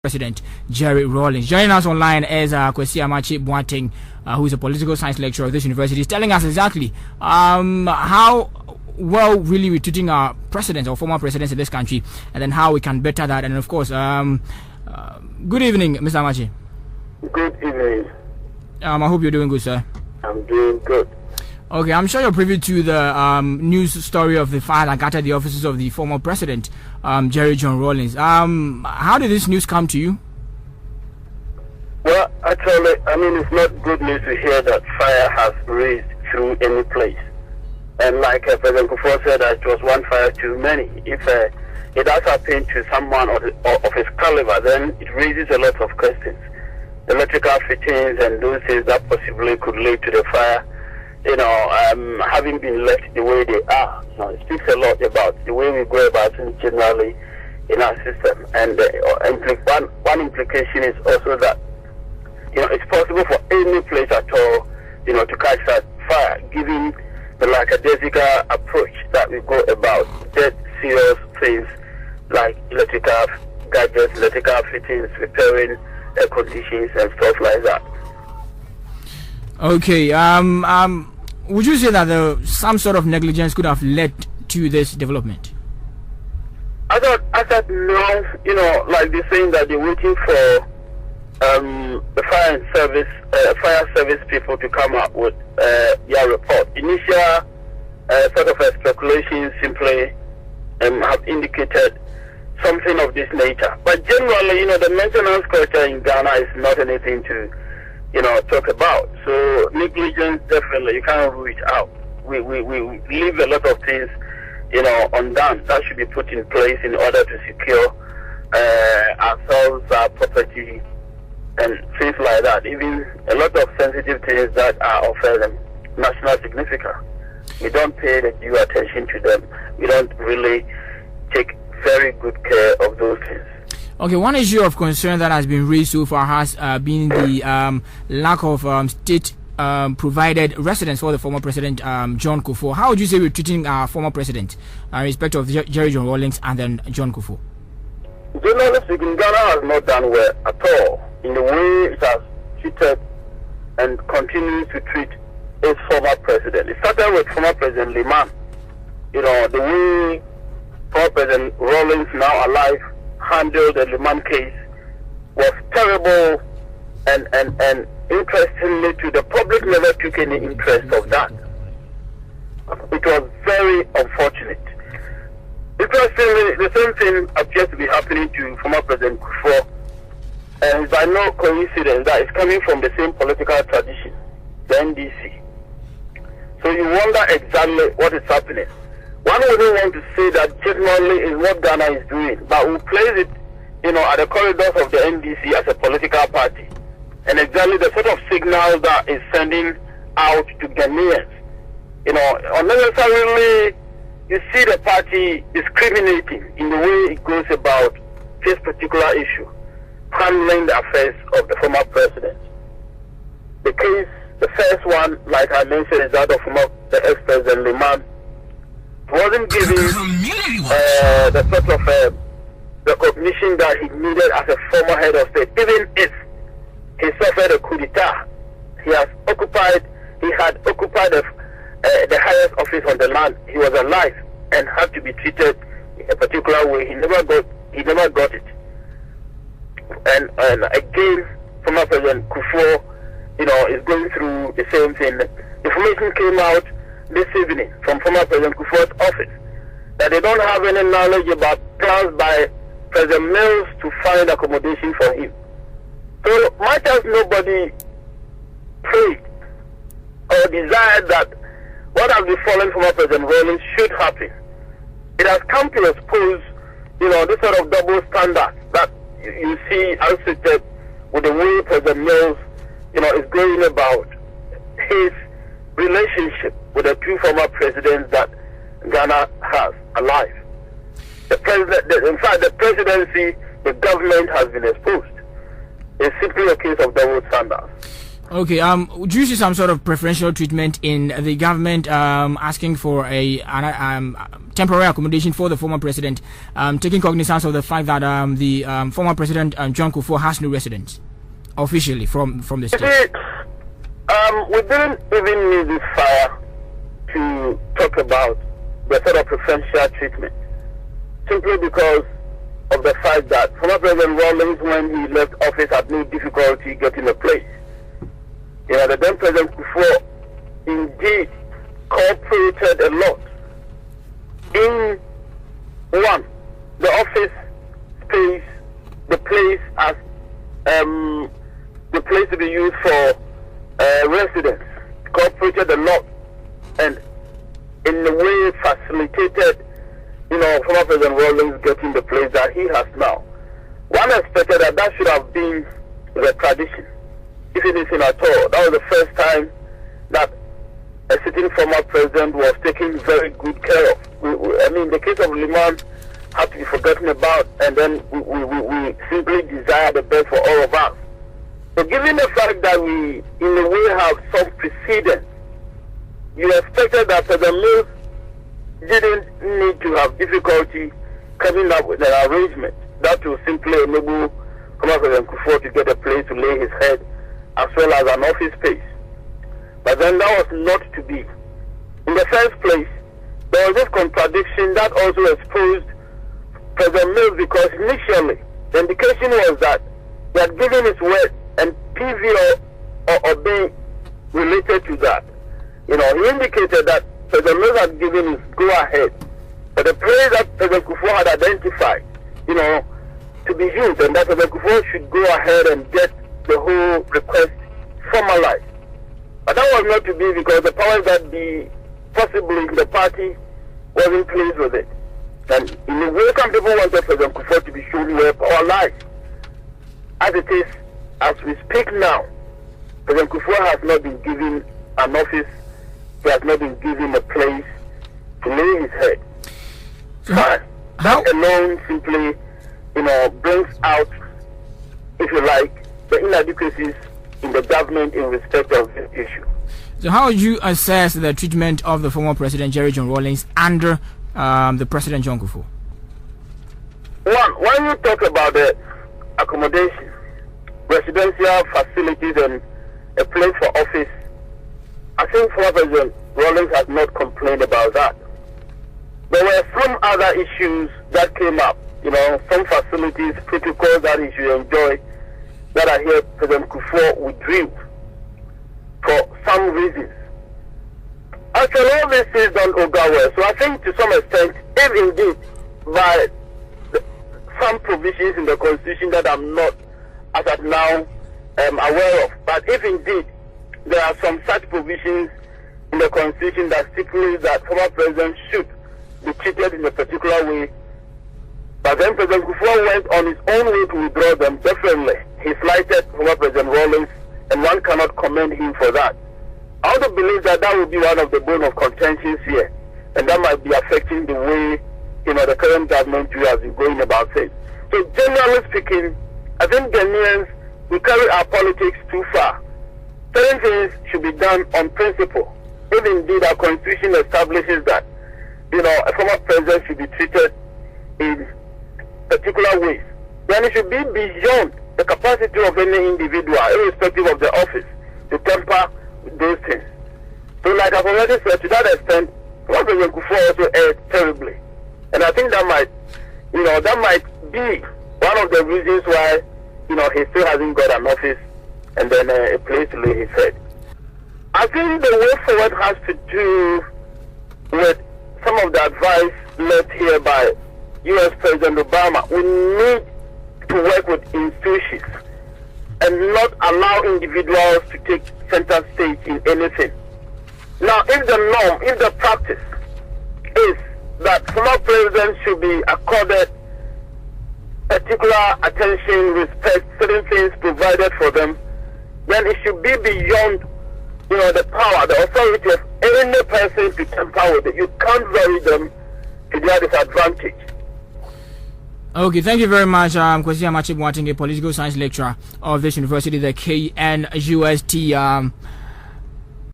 President Jerry Rawlings. Joining us online is Amakye Boateng, who is a political science lecturer at this university. He's telling us exactly how well really we're treating our presidents or former presidents in this country, and then how we can better that. And of course, good evening, Mr. Amakye. Good evening. I hope you're doing good, sir. I'm doing good. Okay, I'm sure you're privy to the news story of the fire that gutted the offices of the former president, Jerry John Rawlings. How did this news come to you? Well, actually, it's not good news to hear that fire has raged through any place. And like President Kufuor said, that it was one fire too many. If it does happen to someone of his caliber, then it raises a lot of questions. Electrical fittings and those things that possibly could lead to the fire, having been left the way they are, it speaks a lot about the way we go about things generally in our system. And one implication is also that, it's possible for any place at all, to catch that fire, given the lackadaisical approach that we go about dead serious things like electrical gadgets, electrical fittings, repairing air conditions and stuff like that. Okay, would you say that some sort of negligence could have led to this development? I thought no, like they're saying that they're waiting for the fire service people to come up with their report. Initial sort of speculation simply have indicated something of this nature. But generally, the maintenance culture in Ghana is not anything to talk about. So negligence, definitely, you can't rule it out. We leave a lot of things, undone that should be put in place in order to secure ourselves, our property, and things like that. Even a lot of sensitive things that are of national significance. We don't pay the due attention to them. We don't really take very good care of those things. Okay, one issue of concern that has been raised so far has been the lack of state provided residence for the former president John Kufuor. How would you say we're treating our former president in respect of Jerry John Rawlings and then John Kufuor? Generally speaking, Ghana has not done well at all in the way it has treated and continues to treat its former president. It started with former President Liman. The way former President Rawlings, now alive, handled the Liman case was terrible, and interestingly to the public never took any interest of that. It was very unfortunate. Interestingly, the same thing appears to be happening to former President Kufuor, and by no coincidence that it's coming from the same political tradition, the NDC. So you wonder exactly what is happening. One wouldn't want to say that generally is what Ghana is doing, but we place it, at the corridors of the NDC as a political party, and exactly the sort of signal that is sending out to Ghanaians. Unnecessarily, you see the party discriminating in the way it goes about this particular issue, handling the affairs of the former president. The case, the first one, like I mentioned, is that of the ex-president Liman. Wasn't given the sort of recognition that he needed as a former head of state. Even if he suffered a coup d'etat, he had occupied the highest office on the land. He was alive and had to be treated in a particular way. He never got it. And again, former President Kufuor, is going through the same thing. Information came out this evening from former President Kufuor's office that they don't have any knowledge about plans by President Mills to find accommodation for him. So much as nobody prayed or desired that what has befallen former President Rawlings should happen, it has come to expose, this sort of double standard that you see associated with the way President Mills, is going about his relationship with the two former presidents that Ghana has alive. The presidency, the government has been exposed. It's simply a case of double standards. Okay, do you see some sort of preferential treatment in the government asking for temporary accommodation for the former president, taking cognizance of the fact that the former president John Kufuor has no residence officially from the state? We didn't even need this fire to talk about the sort of preferential treatment, simply because of the fact that former President Rawlings, when he left office, had no difficulty getting a place. The then President Kufuor indeed cooperated a lot in one, the office space, the place as the place to be used for residents, cooperated a lot, and in a way facilitated former President Rawlings getting the place that he has now. One expected that should have been the tradition, if anything at all. That was the first time that a sitting former president was taken very good care of. The case of Liman had to be forgotten about, and then we simply desire the best for all of us. So given the fact that we, in a way, have some precedence, you expected that President Mills didn't need to have difficulty coming up with an arrangement that will simply enable former President Kufuor to get a place to lay his head, as well as an office space. But then that was not to be. In the first place, there was this contradiction that also exposed President Mills, because initially the indication was that he had given his word, and PV or being related to that. He indicated that President Mills had given his go-ahead for the place that President Kufuor had identified, to be used, and that President Kufuor should go ahead and get the whole request formalized. But that was not to be, because the powers that be, possibly in the party, wasn't pleased with it. And in a way, some people wanted President Kufuor to be shown where power lies. As it is, as we speak now, President Kufuor has not been given an office. He has not been given a place to lay his head. That alone simply, brings out, if you like, the inadequacies in the government in respect of this issue. So how would you assess the treatment of the former President Jerry John Rawlings under the President John Kufuor? One, when you talk about the accommodation, residential facilities, and a place for office, I think former President Rawlings has not complained about that. There were some other issues that came up, some facilities, protocols that he should enjoy, that I hear President Kufuor withdrew for some reasons. Actually, all this is done go well. So I think to some extent, if indeed by some provisions in the Constitution that I'm not, as at now, aware of, but if indeed there are some such provisions in the Constitution that stipulate that former president should be treated in a particular way, but then President Kufuor went on his own way to withdraw them. Definitely, he slighted former President Rawlings, and one cannot commend him for that. I also believe that would be one of the bone of contentions here, and that might be affecting the way the current government has been going about things. So generally speaking, I think Ghanaians, we carry our politics too far. Certain things should be done on principle. If indeed our Constitution establishes that a former president should be treated in particular ways, then it should be beyond the capacity of any individual, irrespective of the office, to temper with those things. So like I've already said, to that extent, former President Kufuor also erred terribly. And I think that might be one of the reasons why, he still hasn't got an office and then a place to lay his head. I think the way forward has to do with some of the advice left here by U.S. President Obama. We need to work with institutions and not allow individuals to take center stage in anything. Now, if the norm, if the practice is that former presidents should be accorded particular attention, respect, certain things provided for them, then it should be beyond, the power, the authority of any person to tamper with it. You can't vary them to their disadvantage. Okay, thank you very much, Kwesi Amakye Boateng, a political science lecturer of this university, the KNUST.